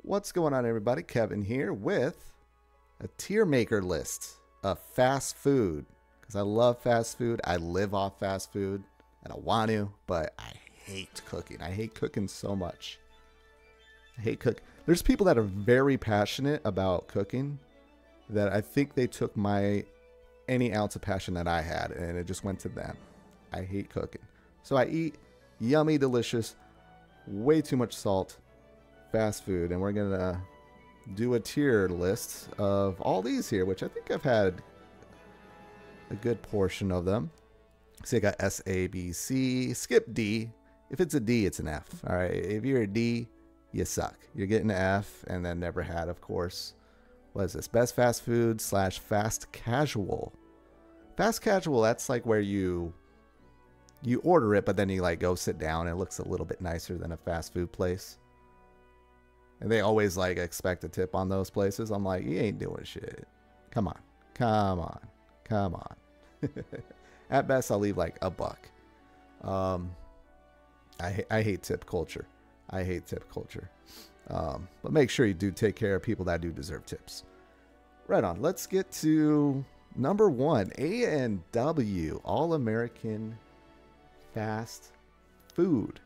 What's going on, everybody? Kevin here with a tier maker list of fast food because I love fast food. I live off fast food. I don't want to, but I hate cooking. I hate cooking so much. I hate cook. There's people that are very passionate about cooking that I think they took any ounce of passion that I had and it just went to them. I hate cooking. So I eat yummy, delicious, way too much salt fast food, and we're gonna do a tier list of all these here, which I think I've had a good portion of them. So you got S, A, B, C, skip D. If it's a D, it's an F. All right, if you're a D, you suck. You're getting an F, and then never had, of course. What is this? Best fast food / fast casual. Fast casual, that's like where you order it, but then you like go sit down and it looks a little bit nicer than a fast food place. And they always like expect a tip on those places. I'm like, you ain't doing shit. Come on. Come on. Come on. At best, I'll leave like $1. I hate tip culture. I hate tip culture. But make sure you do take care of people that do deserve tips. Right on. Let's get to number 1. A&W, All-American Fast Food.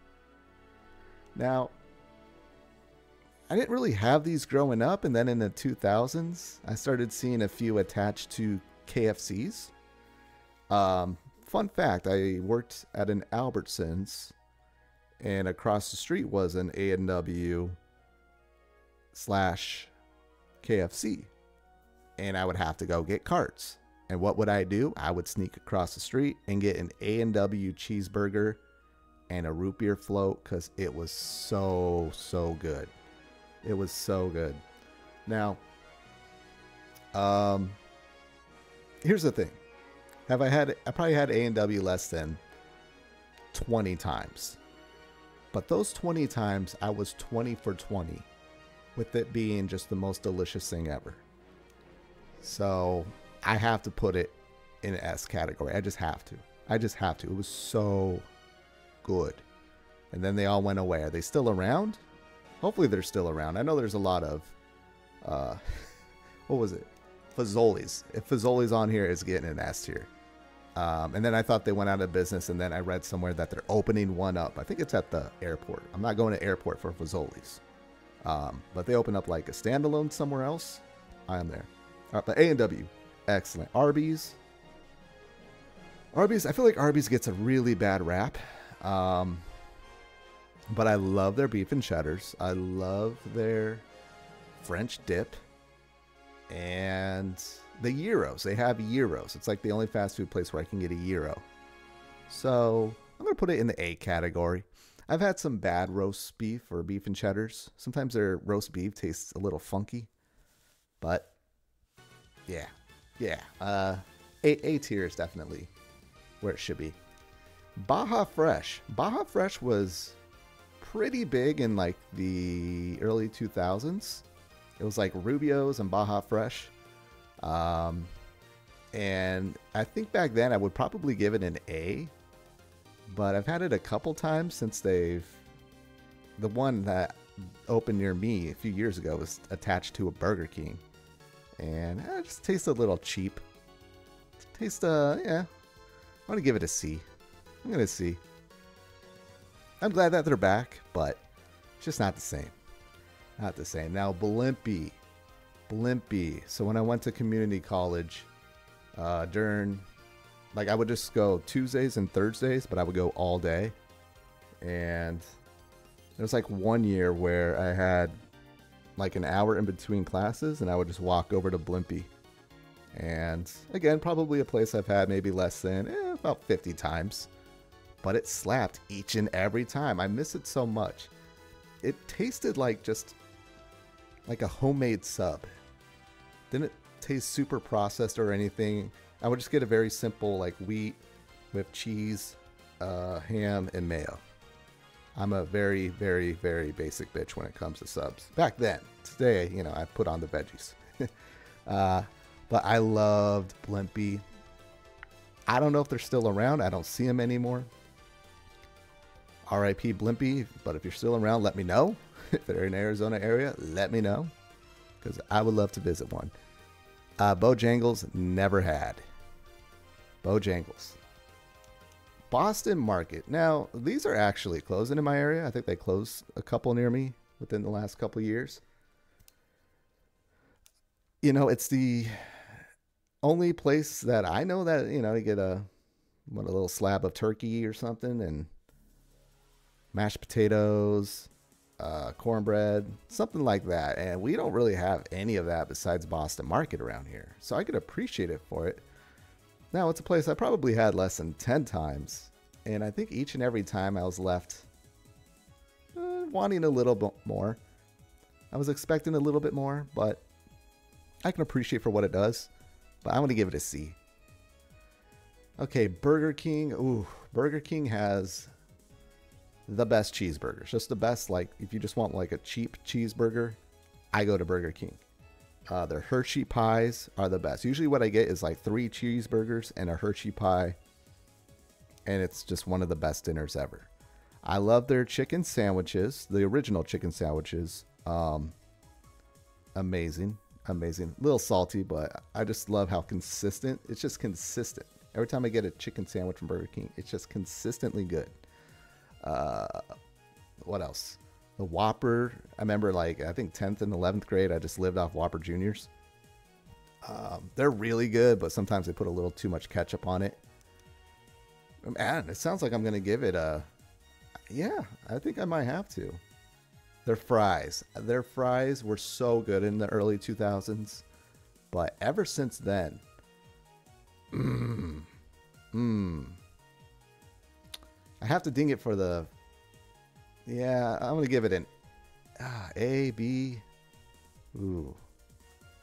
Now, I didn't really have these growing up, and then in the 2000s, I started seeing a few attached to KFCs. Fun fact, I worked at an Albertsons, and across the street was an A&W / KFC, and I would have to go get carts. And what would I do? I would sneak across the street and get an A&W cheeseburger and a root beer float because it was so good. It was so good. Now, here's the thing. I probably had A&W less than 20 times. But those 20 times, I was 20 for 20. With it being just the most delicious thing ever. So, I have to put it in an S category. I just have to. It was so good. And then they all went away. Are they still around? Hopefully they're still around. I know there's a lot of, what was it? Fazoli's. If Fazoli's on here, it's getting an S tier. And then I thought they went out of business, and then I read somewhere that they're opening one up. I think it's at the airport. I'm not going to airport for Fazoli's. But they open up like a standalone somewhere else. I am there. All right, but A&W, excellent. Arby's, I feel like Arby's gets a really bad rap. But I love their beef and cheddars. I love their French dip. And the gyros. They have gyros. It's like the only fast food place where I can get a gyro. So I'm going to put it in the A category. I've had some bad roast beef or beef and cheddars. Sometimes their roast beef tastes a little funky. But yeah. A tier is definitely where it should be. Baja Fresh. Baja Fresh was pretty big in like the early 2000s. It was like Rubio's and Baja Fresh. And I think back then I would probably give it an A. But I've had it a couple times since the one that opened near me a few years ago was attached to a Burger King. And it just tastes a little cheap. Yeah. I want to give it a C. I'm going to C. I'm glad that they're back, but it's just not the same. Not the same. Now, Blimpie. So when I went to community college, I would just go Tuesdays and Thursdays, but I would go all day. And there was like one year where I had like an hour in between classes, and I would just walk over to Blimpie. And again, probably a place I've had maybe less than about 50 times. But it slapped each and every time. I miss it so much. It tasted like just like a homemade sub. Didn't taste super processed or anything. I would just get a very simple like wheat with cheese, ham, and mayo. I'm a very, very, very basic bitch when it comes to subs. Back then. Today, I put on the veggies. But I loved Blimpie. I don't know if they're still around. I don't see them anymore. RIP Blimpie, but if you're still around, let me know. if they're in Arizona area, let me know, because I would love to visit one. Bojangles, never had. Bojangles. Boston Market. Now, these are actually closing in my area. I think they closed a couple near me within the last couple years. You know, it's the only place that I know that, you know, you get a little slab of turkey or something and mashed potatoes, cornbread, something like that. And we don't really have any of that besides Boston Market around here. So I could appreciate it for it. Now, it's a place I probably had less than 10 times. And I think each and every time I was left wanting a little bit more. I was expecting a little bit more, but I can appreciate for what it does. But I'm going to give it a C. Okay, Burger King. Ooh, Burger King has the best cheeseburgers. Just the best, like, if you just want like a cheap cheeseburger, I go to Burger King. Their Hershey pies are the best. Usually what I get is like 3 cheeseburgers and a Hershey pie. And it's just one of the best dinners ever. I love their chicken sandwiches. The original chicken sandwiches. Amazing. Amazing. A little salty, but I just love how consistent. It's just consistent. Every time I get a chicken sandwich from Burger King, it's just consistently good. What else? The Whopper. I remember, like, I think 10th and 11th grade, I just lived off Whopper Juniors. They're really good, but sometimes they put a little too much ketchup on it. Man, it sounds like I'm going to give it a... Yeah, I think I might have to. Their fries. Their fries were so good in the early 2000s. But ever since then... I have to ding it for the... Yeah, I'm going to give it an A, B. Ooh.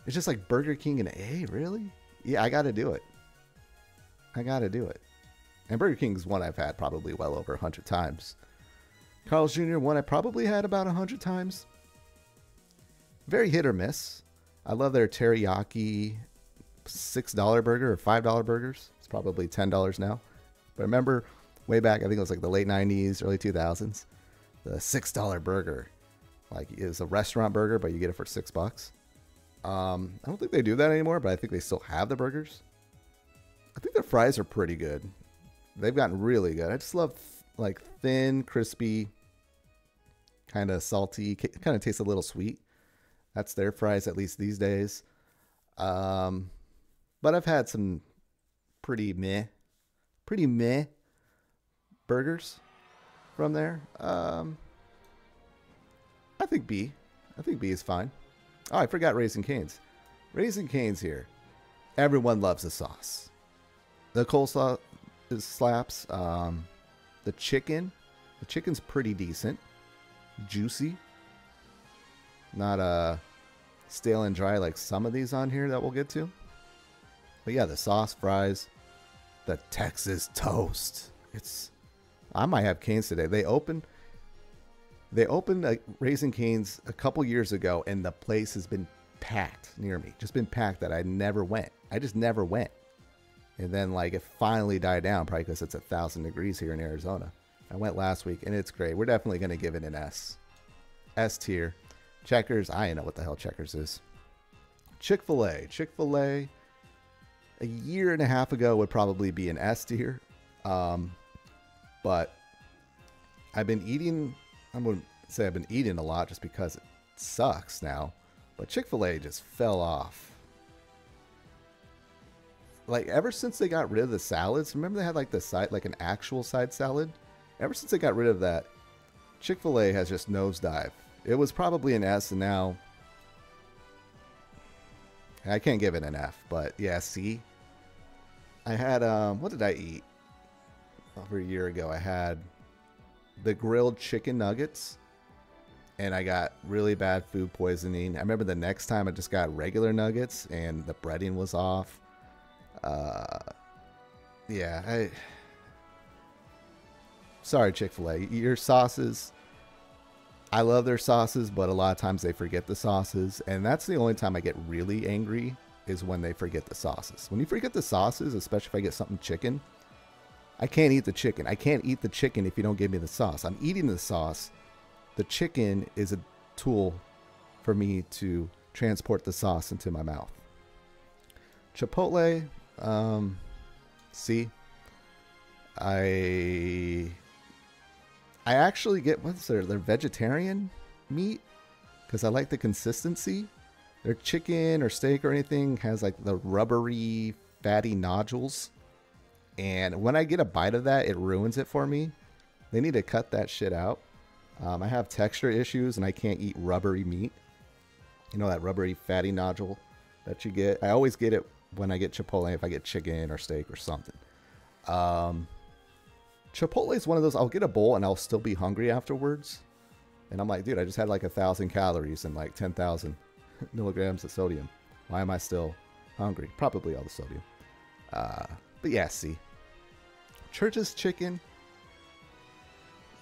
It's just like Burger King and A, really? Yeah, I got to do it. I got to do it. And Burger King's one I've had probably well over 100 times. Carl's Jr., one I probably had about 100 times. Very hit or miss. I love their teriyaki $6 burger or $5 burgers. It's probably $10 now. But remember, way back, I think it was like the late 90s, early 2000s, the $6 burger. Like, it was a restaurant burger, but you get it for $6. I don't think they do that anymore, but I think they still have the burgers. I think their fries are pretty good. They've gotten really good. I just love like thin, crispy, kind of salty, kind of tastes a little sweet. That's their fries, at least these days. But I've had some pretty meh burgers from there. I think B. I think B is fine. Oh, I forgot Raising Cane's. Raising Cane's here. Everyone loves the sauce. The coleslaw is slaps. The chicken's pretty decent. Juicy. Not stale and dry like some of these on here that we'll get to. But yeah, the sauce, fries, the Texas toast. I might have Cane's today. They opened Raising Cane's a couple years ago, and the place has been packed near me. Just been packed that I never went. I just never went. And then, like, it finally died down, probably because it's 1,000 degrees here in Arizona. I went last week, and it's great. We're definitely going to give it an S. S tier. Checkers, I don't know what the hell Checkers is. Chick-fil-A. Chick-fil-A, a year and a half ago, would probably be an S tier. But I've been eating, I wouldn't say I've been eating a lot just because it sucks now. But Chick-fil-A just fell off. Like, ever since they got rid of the salads, remember they had like the side, like an actual side salad? Ever since they got rid of that, Chick-fil-A has just nosedive. It was probably an S, and now I can't give it an F, but yeah, C. I had, what did I eat? Over a year ago, I had the grilled chicken nuggets, and I got really bad food poisoning. I remember the next time I just got regular nuggets, and the breading was off. Yeah, sorry, Chick-fil-A. Your sauces, I love their sauces, but a lot of times they forget the sauces, and that's the only time I get really angry is when they forget the sauces. When you forget the sauces, especially if I get something chicken, I can't eat the chicken. I can't eat the chicken if you don't give me the sauce. I'm eating the sauce. The chicken is tool for me to transport the sauce into my mouth. Chipotle, see, I actually get, what's their vegetarian meat, because I like the consistency. Their chicken or steak or anything has like the rubbery, fatty nodules. And when I get a bite of that, it ruins it for me. They need to cut that shit out. I have texture issues and I can't eat rubbery meat. You know, that rubbery, fatty nodule that you get? I always get it when I get Chipotle, if I get chicken or steak or something. Chipotle is one of those, I'll get a bowl and I'll still be hungry afterwards. And I'm like, dude, I just had like 1,000 calories and like 10,000 milligrams of sodium. Why am I still hungry? Probably all the sodium. But yeah, see. Church's Chicken.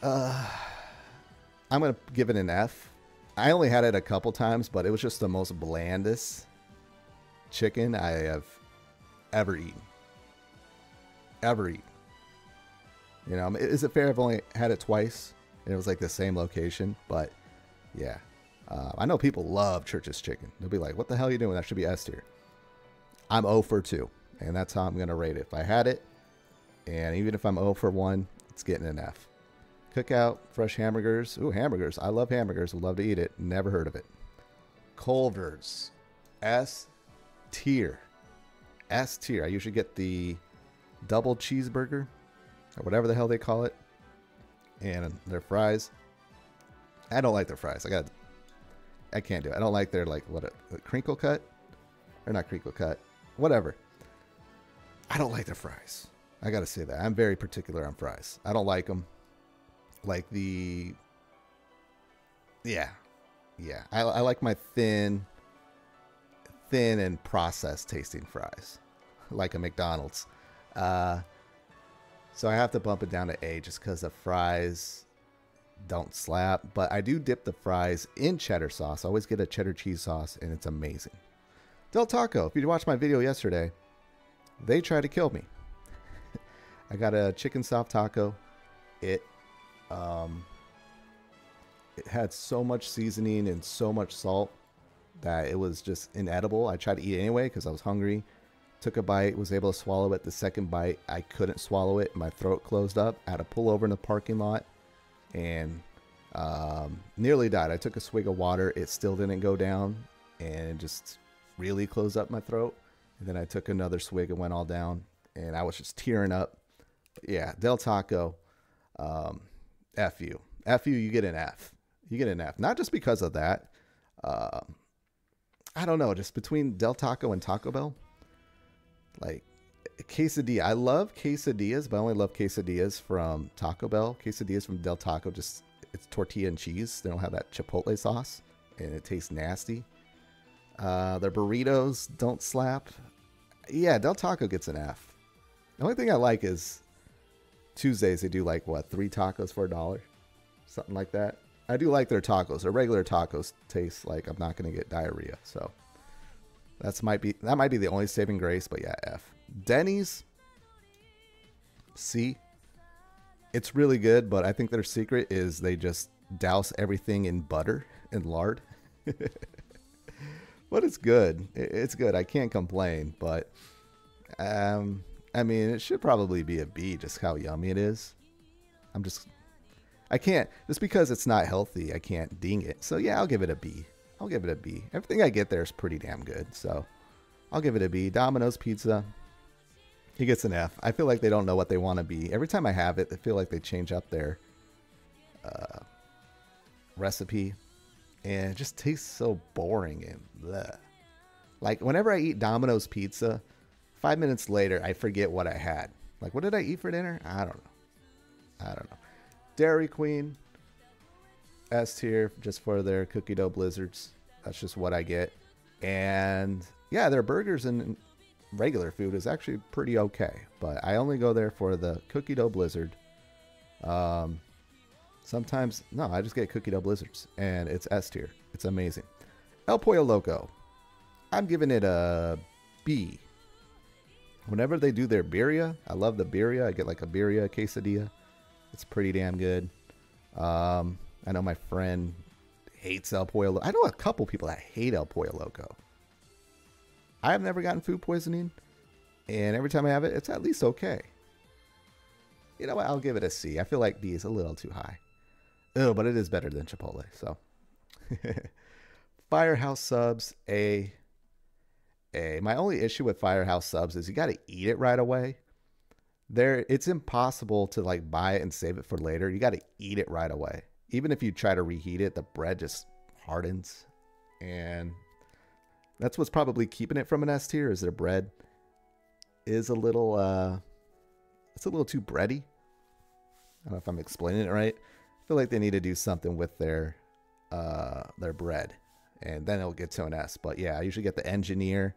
I'm going to give it an F. I only had it a couple times, but it was just the most blandest chicken I have ever eaten. Ever eaten. You know, is it fair I've only had it twice? And it was like the same location, but yeah. I know people love Church's Chicken. They'll be like, what the hell are you doing? That should be S tier. I'm 0 for 2, and that's how I'm going to rate it. If I had it, and even if I'm 0 for 1, it's getting an F. Cookout, fresh hamburgers. Ooh, hamburgers. I love hamburgers. Would love to eat it. Never heard of it. Culver's. S tier. S tier. I usually get the double cheeseburger, or whatever the hell they call it, and their fries. I don't like their fries. I can't do it. I don't like their, like, a crinkle cut, or not crinkle cut, whatever. I don't like their fries. I gotta say that. I'm very particular on fries. I don't like them. Like yeah. I like my thin and processed tasting fries, like a McDonald's. So I have to bump it down to A just because the fries don't slap. But I do dip the fries in cheddar sauce. I always get a cheddar cheese sauce, and it's amazing. Del Taco, if you watched my video yesterday, they tried to kill me. I got a chicken soft taco. It had so much seasoning and so much salt that it was just inedible. I tried to eat it anyway because I was hungry. Took a bite, was able to swallow it. The second bite, I couldn't swallow it. My throat closed up. I had to pull over in the parking lot and nearly died. I took a swig of water. It still didn't go down and just really closed up my throat. And then I took another swig and went all down. And I was just tearing up. But yeah, Del Taco, F you. F you, you get an F. You get an F. Not just because of that. I don't know, just between Del Taco and Taco Bell. Like, quesadilla. I love quesadillas, but I only love quesadillas from Taco Bell. Quesadillas from Del Taco, just, it's tortilla and cheese. They don't have that chipotle sauce, and it tastes nasty. Their burritos don't slap. Yeah, Del Taco gets an F. The only thing I like is Tuesdays they do like, what, 3 tacos for $1? Something like that. I do like their tacos. Their regular tacos taste like I'm not going to get diarrhea, so... that might be the only saving grace, but yeah, F. Denny's, C. It's really good, but I think their secret is they just douse everything in butter and lard. But it's good. It's good. I can't complain, but I mean, it should probably be a B, just how yummy it is. I can't, just because it's not healthy, I can't ding it. So yeah, I'll give it a B. I'll give it a B. Everything I get there is pretty damn good, so I'll give it a B. Domino's Pizza, he gets an F. I feel like they don't know what they want to be. Every time I have it, I feel like they change up their recipe, and it just tastes so boring and bleh. Like, whenever I eat Domino's Pizza, 5 minutes later, I forget what I had. Like, what did I eat for dinner? I don't know. Dairy Queen, S tier, just for their cookie dough blizzards. That's just what I get. And yeah, their burgers and regular food is actually pretty okay, but I only go there for the cookie dough blizzard. Sometimes, no, I just get cookie dough blizzards, and it's S tier. It's amazing. El Pollo Loco, I'm giving it a B. Whenever they do their birria, I love the birria. I get like a birria quesadilla. It's pretty damn good. I know my friend, hates El Pollo Loco. I know a couple people that hate El Pollo Loco. I have never gotten food poisoning, and every time I have it, it's at least okay. You know what? I'll give it a C. I feel like B is a little too high. Oh, but it is better than Chipotle. So, Firehouse Subs, A. My only issue with Firehouse Subs is you got to eat it right away. It's impossible to like buy it and save it for later. You got to eat it right away. Even if you try to reheat it, the bread just hardens, and that's what's probably keeping it from an S tier. Is their bread is a little it's a little too bready. I don't know if I'm explaining it right. I feel like they need to do something with their bread, and then it'll get to an S. But yeah, I usually get the Engineer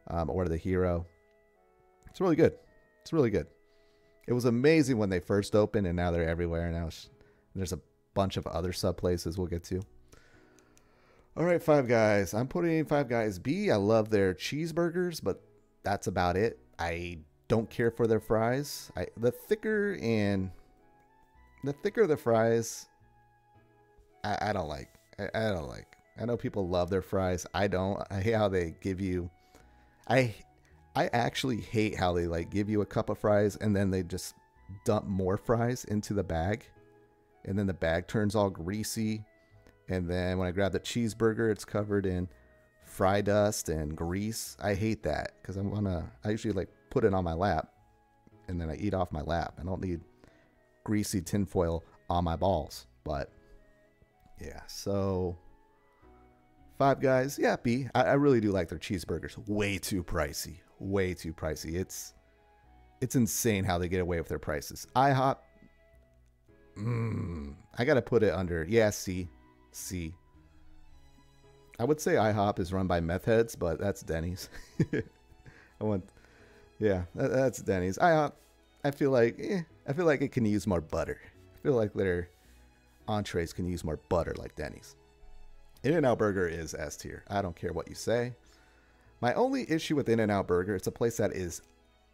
or the Hero. It's really good. It's really good. It was amazing when they first opened, and now they're everywhere. Now there's a bunch of other sub places we'll get to. All right, Five Guys. I'm putting Five Guys B. I love their cheeseburgers, but that's about it. I don't care for their fries. The thicker the fries, I don't like. I don't like. I know people love their fries. I don't. I hate how they give you. I actually hate how they like give you a cup of fries and then they just dump more fries into the bag, and then the bag turns all greasy. And then when I grab the cheeseburger, it's covered in fry dust and grease. I hate that because I usually like put it on my lap and then I eat off my lap. I don't need greasy tinfoil on my balls. But yeah, so Five Guys, yeah, B. I really do like their cheeseburgers. Way too pricey. Way too pricey. It's insane how they get away with their prices. IHOP, I gotta put it under, yeah, C. I would say IHOP is run by meth heads, but that's Denny's. That's Denny's. IHOP, I feel like it can use more butter. I feel like their entrees can use more butter like Denny's. In-N-Out Burger is S tier. I don't care what you say. My only issue with In-N-Out Burger, it's a place that is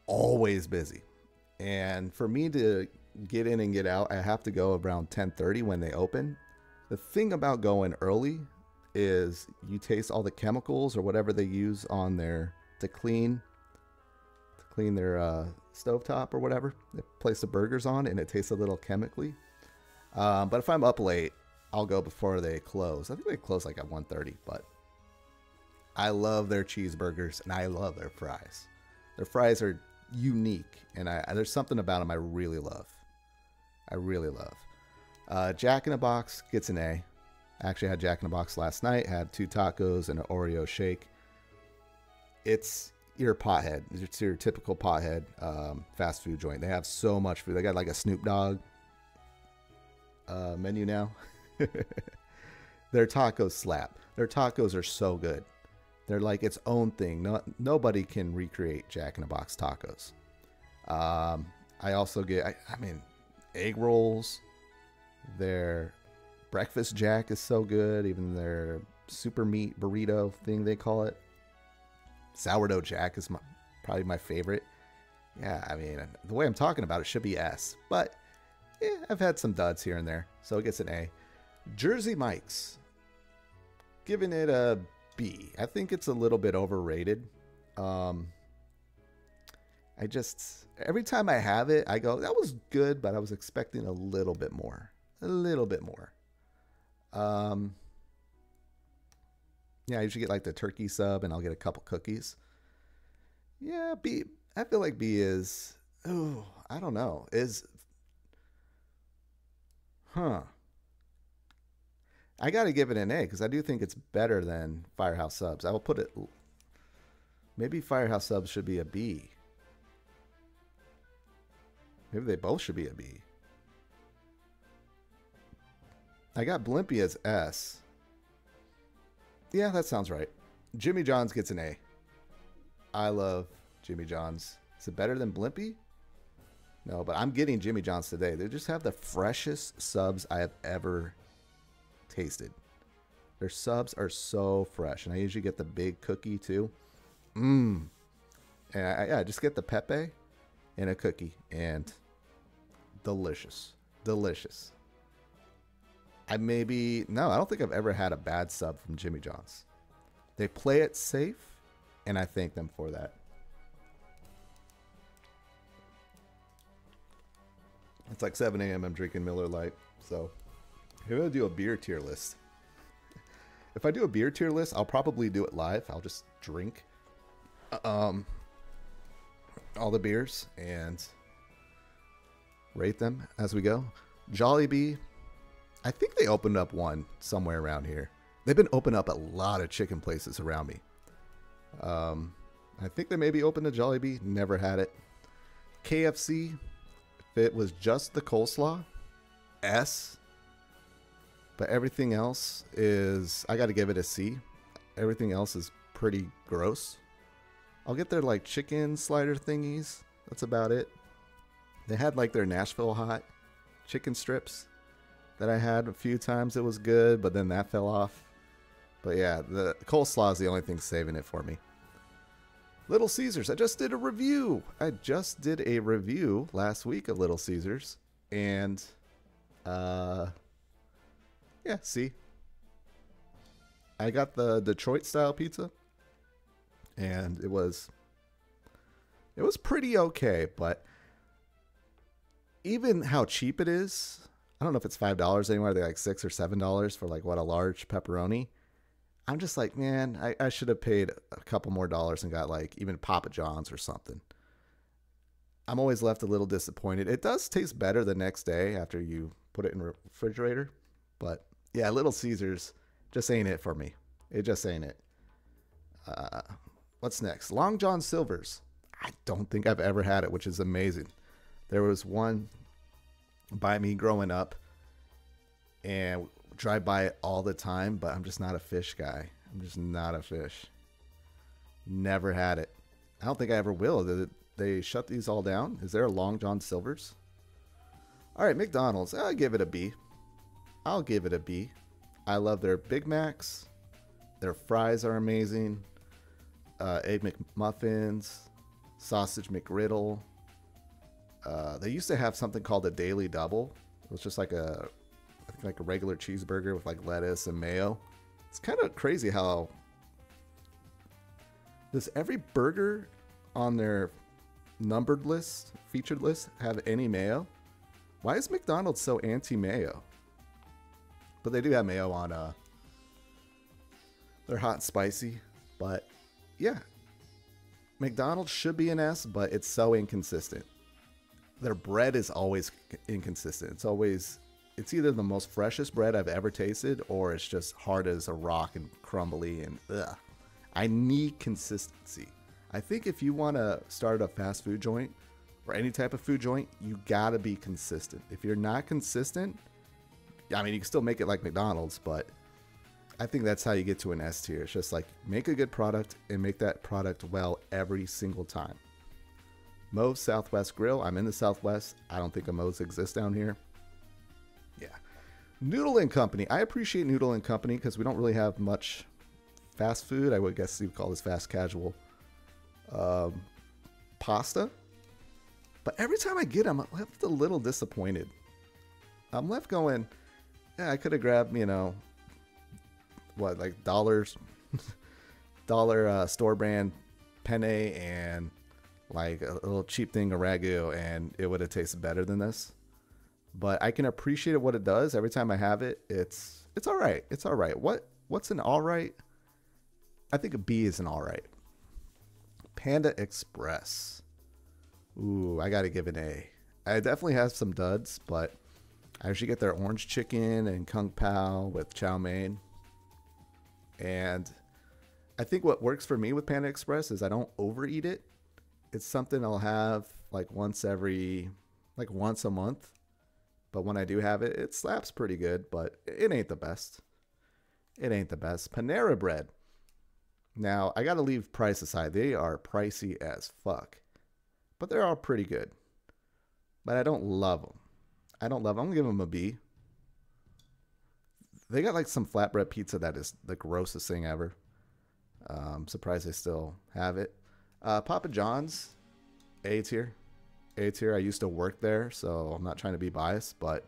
always busy. And for me to get in and get out, I have to go around 10:30 when they open. The thing about going early is you taste all the chemicals or whatever they use on their to clean their stovetop or whatever they place the burgers on, and it tastes a little chemically. But if I'm up late, I'll go before they close. I think they close like at 1:30, but I love their cheeseburgers and I love their fries. Their fries are unique, and there's something about them I really love. Jack in the Box gets an A. I actually had Jack in the Box last night. Had 2 tacos and an Oreo shake. It's your pothead. It's your typical pothead fast food joint. They have so much food. They got like a Snoop Dogg menu now. Their tacos slap. Their tacos are so good. They're like its own thing. Nobody can recreate Jack in the Box tacos. I also get, egg rolls. Their breakfast jack is so good. Even their super meat burrito thing they call it. Sourdough jack is probably my favorite. Yeah, I mean, the way I'm talking about it should be S. But yeah, I've had some duds here and there. So it gets an A. Jersey Mike's, giving it a B. I think it's a little bit overrated. Every time I have it, I go, that was good, but I was expecting a little bit more. Yeah, I usually get like the turkey sub and I'll get a couple cookies. Yeah, B. I feel like B is, I don't know. I got to give it an A because I do think it's better than Firehouse Subs. I will put it, maybe Firehouse Subs should be a B. Maybe they both should be a B. I got Blimpie as S. Yeah, that sounds right. Jimmy John's gets an A. I love Jimmy John's. Is it better than Blimpie? No, but I'm getting Jimmy John's today. They just have the freshest subs I have ever tasted. Their subs are so fresh, and I usually get the big cookie too. And I just get the Pepe and a cookie, and delicious. No, I don't think I've ever had a bad sub from Jimmy John's. They play it safe, and I thank them for that. It's like 7 a.m. I'm drinking Miller Lite. So here I'll do a beer tier list. If I do a beer tier list, I'll probably do it live. I'll just drink all the beers and rate them as we go. Jollibee, I think they opened up one somewhere around here. They've been opening up a lot of chicken places around me. I think they maybe opened a Jollibee. Never had it. KFC, if it was just the coleslaw, S. But everything else is, I got to give it a C. Everything else is pretty gross. I'll get their like chicken slider thingies. That's about it. They had like their Nashville hot chicken strips that I had a few times. It was good, but then that fell off. But yeah, the coleslaw is the only thing saving it for me. Little Caesars. I just did a review. Last week of Little Caesars. And, yeah, see. I got the Detroit style pizza. And it was pretty okay, but even how cheap it is, I don't know if it's $5 anymore. They're like $6 or $7 for like what, a large pepperoni. I'm just like, man, I should have paid a couple more dollars and got like even Papa John's or something. I'm always left a little disappointed. It does taste better the next day after you put it in the refrigerator. But yeah, Little Caesars just ain't it for me. It just ain't it. What's next? Long John Silver's. I don't think I've ever had it, which is amazing. There was one by me growing up and drive by it all the time, but I'm just not a fish guy. I'm just not a fish. Never had it. I don't think I ever will. Did they shut these all down? Is there a Long John Silver's? All right, McDonald's. I'll give it a B. I'll give it a B. I love their Big Macs. Their fries are amazing. Egg McMuffins. Sausage McGriddle. They used to have something called a Daily Double. It was just like a regular cheeseburger with like lettuce and mayo. It's kind of crazy how does every burger on their numbered list, featured list, have any mayo? Why is McDonald's so anti-mayo? But they do have mayo on they're hot and spicy. But yeah, McDonald's should be an S, but it's so inconsistent. Their bread is always inconsistent. It's either the most freshest bread I've ever tasted, or it's just hard as a rock and crumbly and ugh. I need consistency. I think if you want to start a fast food joint or any type of food joint, you gotta be consistent. If you're not consistent, I mean, you can still make it like McDonald's, but I think that's how you get to an S tier. It's just like make a good product and make that product well every single time. Moe's Southwest Grill. I'm in the Southwest. I don't think a Moe's exists down here. Yeah. Noodle and Company. I appreciate Noodle and Company because we don't really have much fast food. I would guess you would call this fast casual pasta. But every time I get them, I'm left a little disappointed. I'm left going, yeah, I could have grabbed, like dollar store brand penne and like a little cheap thing of ragu, and it would have tasted better than this. But I can appreciate what it does. Every time I have it, it's all right. It's all right. What's an all right? I think a B is an all right. Panda Express. Ooh, I got to give it an A. I definitely have some duds, but I usually get their orange chicken and kung pao with chow mein. And I think what works for me with Panda Express is I don't overeat it. It's something I'll have like once a month. But when I do have it, it slaps pretty good, but it ain't the best. It ain't the best. Panera Bread. Now, I got to leave price aside. They are pricey as fuck. But they're all pretty good. But I don't love them. I'm going to give them a B. They got like some flatbread pizza that is the grossest thing ever. I'm surprised they still have it. Papa John's, A tier. A tier. I used to work there, so I'm not trying to be biased, but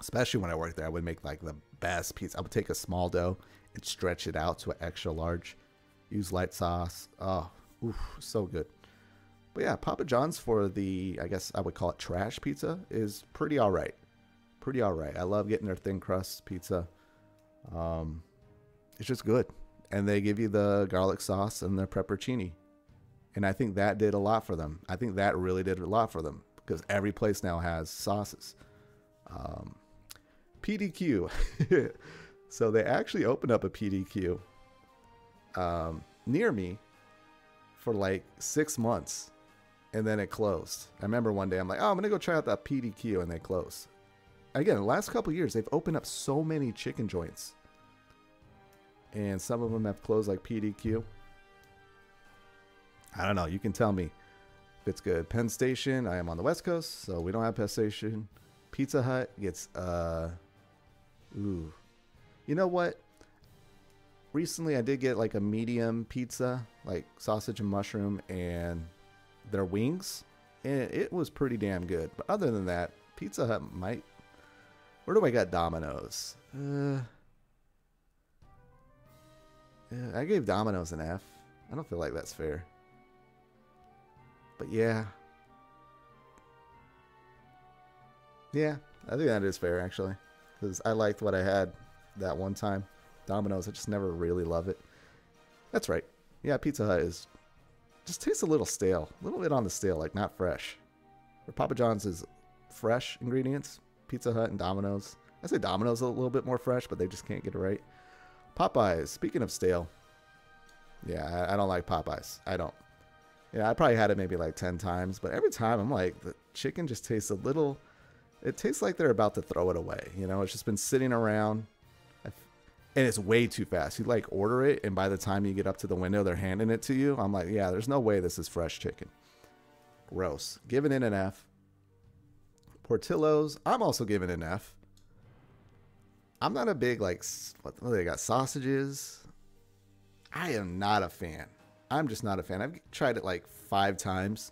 Especially when I worked there, I would make like the best pizza. I would take a small dough and stretch it out to an extra large. Use light sauce. Oh, oof, so good. But yeah, Papa John's for the, I guess I would call it trash pizza, is pretty all right. Pretty all right. I love getting their thin crust pizza. It's just good. And they give you the garlic sauce and the pepperoncini. And I think that did a lot for them. I think that really did a lot for them because every place now has sauces. PDQ. So they actually opened up a PDQ near me for like 6 months. And then it closed. I remember one day I'm like, oh, I'm going to go try out that PDQ. And they closed. Again, the last couple of years, they've opened up so many chicken joints. And some of them have closed like PDQ. I don't know. You can tell me if it's good. Penn Station. I am on the West Coast, so we don't have Penn Station. Pizza Hut gets, ooh. You know what? Recently, I did get like a medium pizza, like sausage and mushroom and their wings. And it was pretty damn good. But other than that, Pizza Hut might... Where do I got Domino's? I gave Domino's an F. I don't feel like that's fair. But yeah. Yeah, I think that is fair, actually. Because I liked what I had that one time. Domino's, I just never really love it. That's right. Yeah, Pizza Hut is... just tastes a little stale. A little bit on the stale, like not fresh. Or Papa John's is fresh ingredients. Pizza Hut and Domino's. I say Domino's a little bit more fresh, but they just can't get it right. Popeyes, speaking of stale. Yeah, I don't like Popeyes. I don't. Yeah, I probably had it maybe like 10 times, but every time I'm like, the chicken just tastes a little, it tastes like they're about to throw it away. You know, it's just been sitting around and it's way too fast. You like order it, and by the time you get up to the window, they're handing it to you. I'm like, yeah, there's no way this is fresh chicken. Gross. Giving it an F. Portillo's, I'm also giving it an F. I'm not a big, like, what they got, sausages. I am not a fan. I'm just not a fan. I've tried it like 5 times.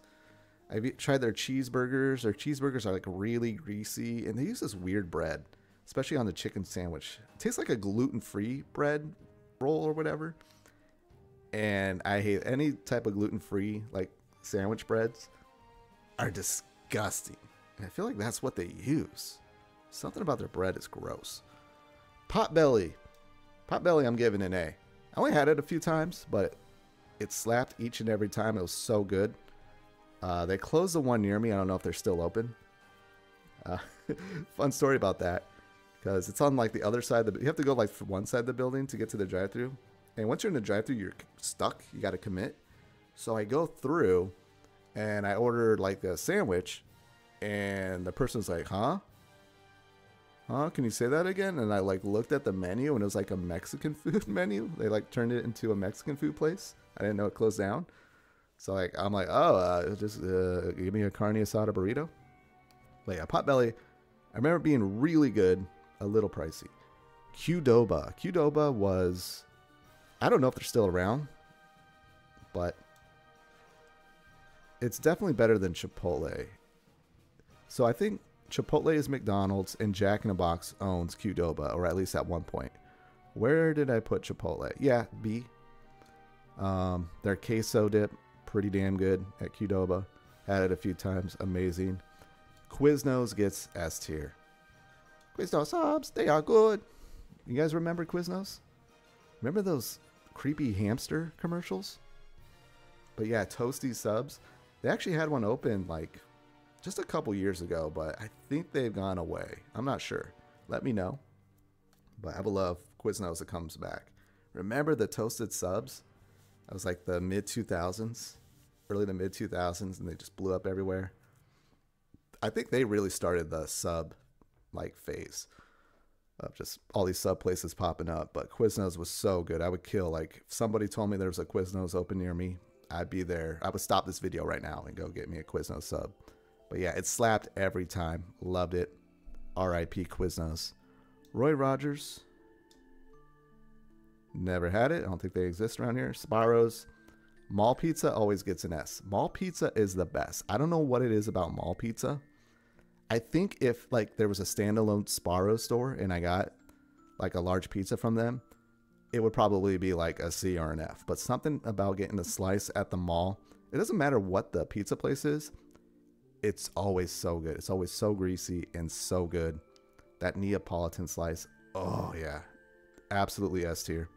I've tried their cheeseburgers. Their cheeseburgers are like really greasy, and they use this weird bread, especially on the chicken sandwich. It tastes like a gluten-free bread roll or whatever. And I hate any type of gluten-free, like, sandwich breads are disgusting. And I feel like that's what they use. Something about their bread is gross. Potbelly. Potbelly, I'm giving an A. I only had it a few times, but it slapped each and every time. It was so good. They closed the one near me. I don't know if they're still open. Fun story about that. Because it's on like the other side. You have to go like from one side of the building to get to the drive-thru. And once you're in the drive-thru, you're stuck. You got to commit. So I go through and I ordered like a sandwich. And the person's like, huh? Huh? Can you say that again? And I like looked at the menu and it was like a Mexican food menu. They like turned it into a Mexican food place. I didn't know it closed down. So like I'm like, oh, just give me a carne asada burrito. But yeah, Potbelly, I remember being really good, a little pricey. Qdoba. Qdoba was, I don't know if they're still around, but it's definitely better than Chipotle. So I think Chipotle is McDonald's and Jack in the Box owns Qdoba, or at least at one point. Where did I put Chipotle? Yeah, B. Their queso dip, pretty damn good at Qdoba. Had it a few times, amazing. Quiznos gets S tier. Quiznos subs, they are good. You guys remember Quiznos? Remember those creepy hamster commercials? But yeah, Toasty subs. They actually had one open like just a couple years ago, but I think they've gone away. I'm not sure. Let me know. But I would love Quiznos that comes back. Remember the toasted subs? That was like the mid-2000s, early to mid-2000s, and they just blew up everywhere. I think they really started the sub like phase of just all these sub places popping up. But Quiznos was so good. I would kill, like, if somebody told me there was a Quiznos open near me, I'd be there. I would stop this video right now and go get me a Quiznos sub. But yeah, it slapped every time. Loved it. R.I.P. Quiznos. Roy Rogers. Never had it. I don't think they exist around here. Sbarro's. Mall Pizza always gets an S. Mall Pizza is the best. I don't know what it is about Mall Pizza. I think if like there was a standalone Sparrow store and I got like a large pizza from them, it would probably be like a C or an F. But something about getting a slice at the mall, it doesn't matter what the pizza place is, it's always so good. It's always so greasy and so good. That Neapolitan slice, oh yeah, absolutely S tier.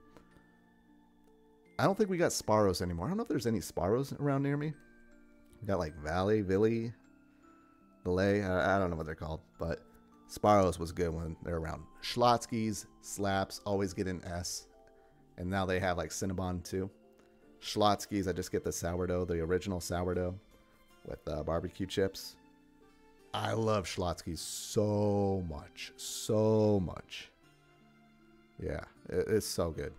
I don't think we got Sparrows anymore. I don't know if there's any Sparrows around near me. We got like Valley, Villy, Valet. I don't know what they're called, but Sparrows was good when they're around. Schlotzsky's, Slaps, always get an S. And now they have like Cinnabon too. Schlotzsky's, I just get the sourdough, the original sourdough with barbecue chips. I love Schlotzsky's so much. So much. Yeah, it's so good.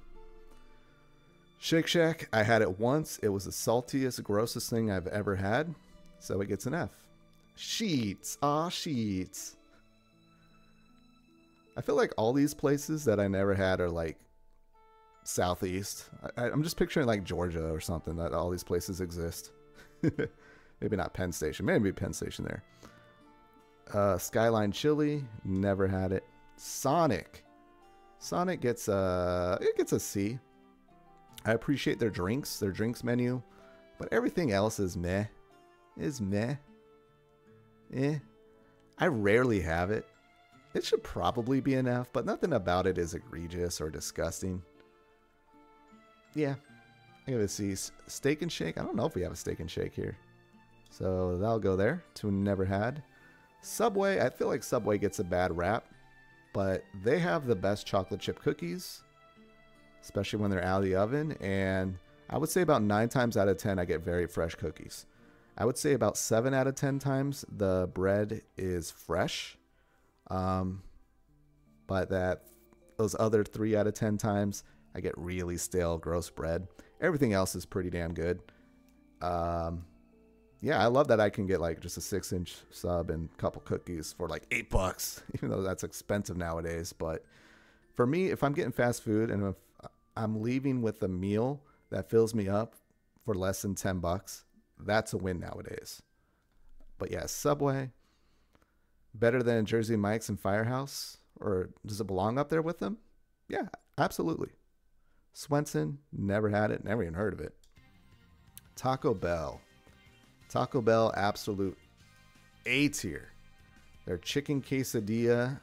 Shake Shack, I had it once. It was the saltiest, grossest thing I've ever had. So it gets an F. Sheets. Ah, Sheets. I feel like all these places that I never had are like southeast. I'm just picturing like Georgia or something that all these places exist. Maybe not Penn Station. Maybe Penn Station there. Skyline Chili, never had it. Sonic. Sonic gets it gets a C. I appreciate their drinks menu, but everything else is meh. Is meh. Eh. I rarely have it. It should probably be an F, but nothing about it is egregious or disgusting. Yeah. I give it a C. Steak and Shake. I don't know if we have a Steak and Shake here. So that'll go there to never had. Subway. I feel like Subway gets a bad rap, but they have the best chocolate chip cookies, especially when they're out of the oven. And I would say about 9 times out of 10, I get very fresh cookies. I would say about 7 out of 10 times the bread is fresh. But those other 3 out of 10 times, I get really stale, gross bread. Everything else is pretty damn good. Yeah, I love that I can get like just a 6-inch sub and a couple cookies for like $8, even though that's expensive nowadays. But for me, if I'm getting fast food and if I'm leaving with a meal that fills me up for less than $10, that's a win nowadays. But yeah, Subway, better than Jersey Mike's and Firehouse? Or does it belong up there with them? Yeah, absolutely. Swenson, never had it, never even heard of it. Taco Bell. Taco Bell, absolute A tier. Their chicken quesadilla.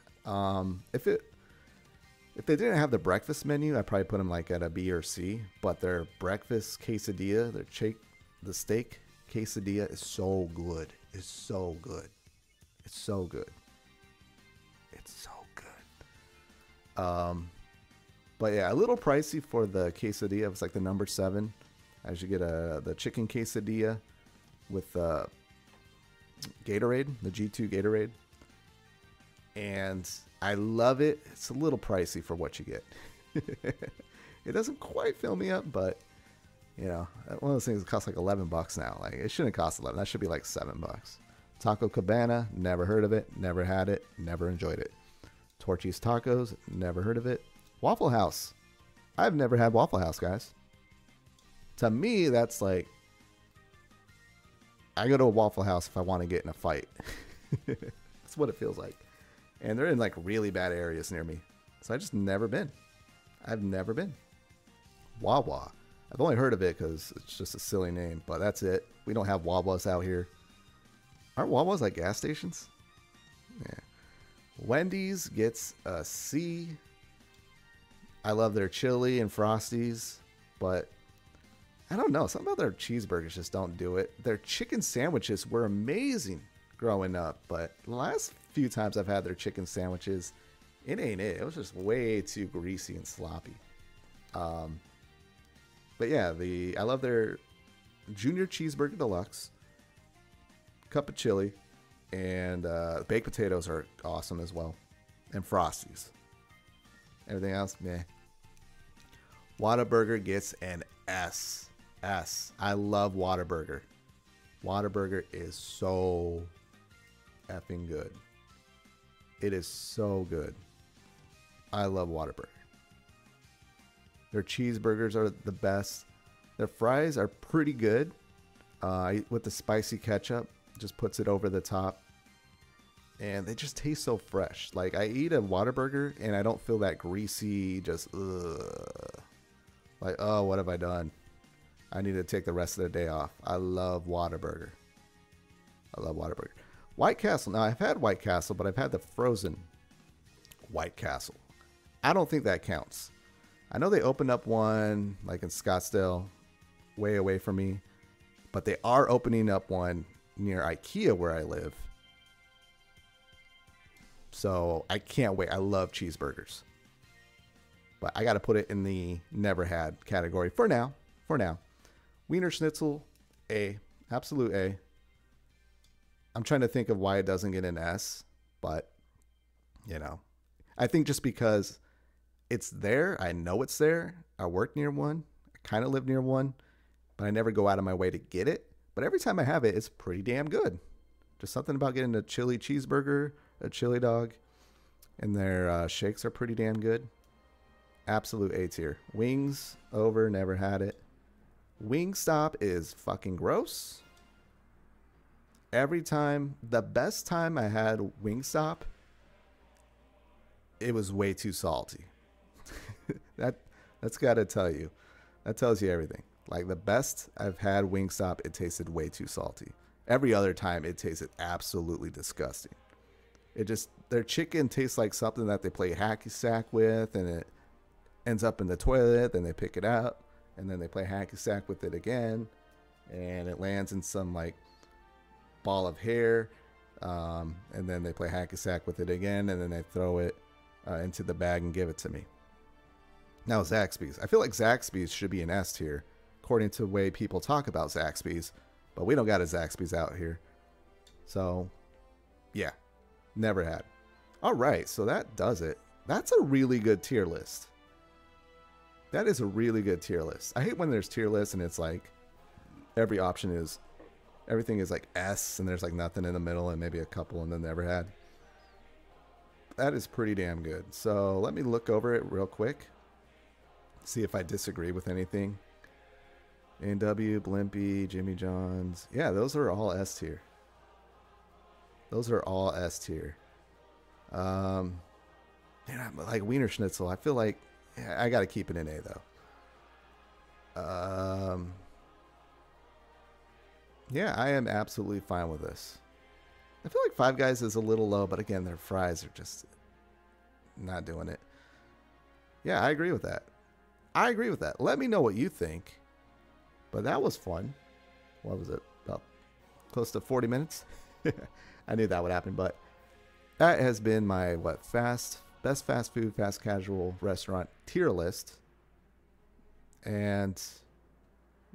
If they didn't have the breakfast menu, I'd probably put them like at a B or C. But their breakfast quesadilla, the steak quesadilla is so good. It's so good. It's so good. It's so good. But yeah, a little pricey for the quesadilla. It was like the number 7. As you get the chicken quesadilla with Gatorade, the G2 Gatorade. And I love it. It's a little pricey for what you get. It doesn't quite fill me up, but you know, one of those things that costs like $11 now. Like it shouldn't cost 11. That should be like $7. Taco Cabana, never heard of it, never had it, never enjoyed it. Torchy's Tacos, never heard of it. Waffle House. I've never had Waffle House, guys. To me, that's like, I go to a Waffle House if I want to get in a fight. That's what it feels like. And they're in like really bad areas near me. So I just never been. I've never been. Wawa. I've only heard of it because it's just a silly name, but that's it. We don't have Wawas out here. Aren't Wawas like gas stations? Yeah. Wendy's gets a C. I love their chili and Frosties, but I don't know. Something about their cheeseburgers just don't do it. Their chicken sandwiches were amazing growing up, but the last few times I've had their chicken sandwiches, it ain't it. It was just way too greasy and sloppy. But yeah, I love their Junior Cheeseburger Deluxe, cup of chili, and baked potatoes are awesome as well, and Frosties. Everything else, meh. Whataburger gets an S. S. I love Whataburger. Whataburger is so effing good. It is so good. I love Whataburger. Their cheeseburgers are the best. Their fries are pretty good. With the spicy ketchup, just puts it over the top. and they just taste so fresh. Like I eat a Whataburger and I don't feel that greasy, just like, oh, what have I done? I need to take the rest of the day off. I love Whataburger. I love Whataburger. White Castle. Now I've had White Castle, but I've had the frozen White Castle. I don't think that counts. I know they opened up one like in Scottsdale, way away from me, but they are opening up one near IKEA where I live. So I can't wait. I love cheeseburgers. But I got to put it in the never had category for now. For now. Wiener Schnitzel, A. Absolute A. I'm trying to think of why it doesn't get an S. But, you know. I think just because it's there. I know it's there. I work near one. I kind of live near one. But I never go out of my way to get it. But every time I have it, it's pretty damn good. Just something about getting a chili cheeseburger, a chili dog, and their shakes are pretty damn good. Absolute A tier. Wings, over, never had it. Wingstop is fucking gross. Every time, the best time I had Wingstop, it was way too salty. That's got to tell you. That tells you everything. Like the best I've had Wingstop, it tasted way too salty. Every other time, it tasted absolutely disgusting. It just, their chicken tastes like something that they play hacky sack with, and it ends up in the toilet, then they pick it up, and then they play hacky sack with it again, and it lands in some like ball of hair, and then they play hacky sack with it again, and then they throw it into the bag and give it to me. Now Zaxby's. I feel like Zaxby's should be an S tier, according to the way people talk about Zaxby's, but we don't got a Zaxby's out here. So, yeah, never had. All right, so that does it. That's a really good tier list. That is a really good tier list. I hate when there's tier lists and it's like every option is, everything is like S and there's like nothing in the middle and maybe a couple and then never had. That is pretty damn good. So let me look over it real quick. See if I disagree with anything. A&W, Blimpie, Jimmy John's. Yeah, those are all S tier. Those are all S tier. Man, like Wiener Schnitzel, I feel like I got to keep it in A though. Yeah, I am absolutely fine with this. I feel like Five Guys is a little low, but again, their fries are just not doing it. Yeah, I agree with that. I agree with that. Let me know what you think. But that was fun. What was it? About close to 40 minutes? I knew that would happen, but that has been my best fast food, fast casual restaurant tier list. And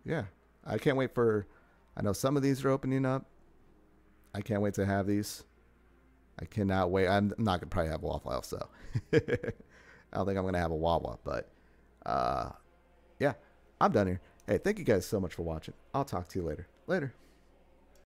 yeah, I can't wait for, I know some of these are opening up. I can't wait to have these. I cannot wait. I'm not going to probably have Waffle House, so I don't think I'm going to have a Wawa, but yeah, I'm done here. Hey, thank you guys so much for watching. I'll talk to you later. Later.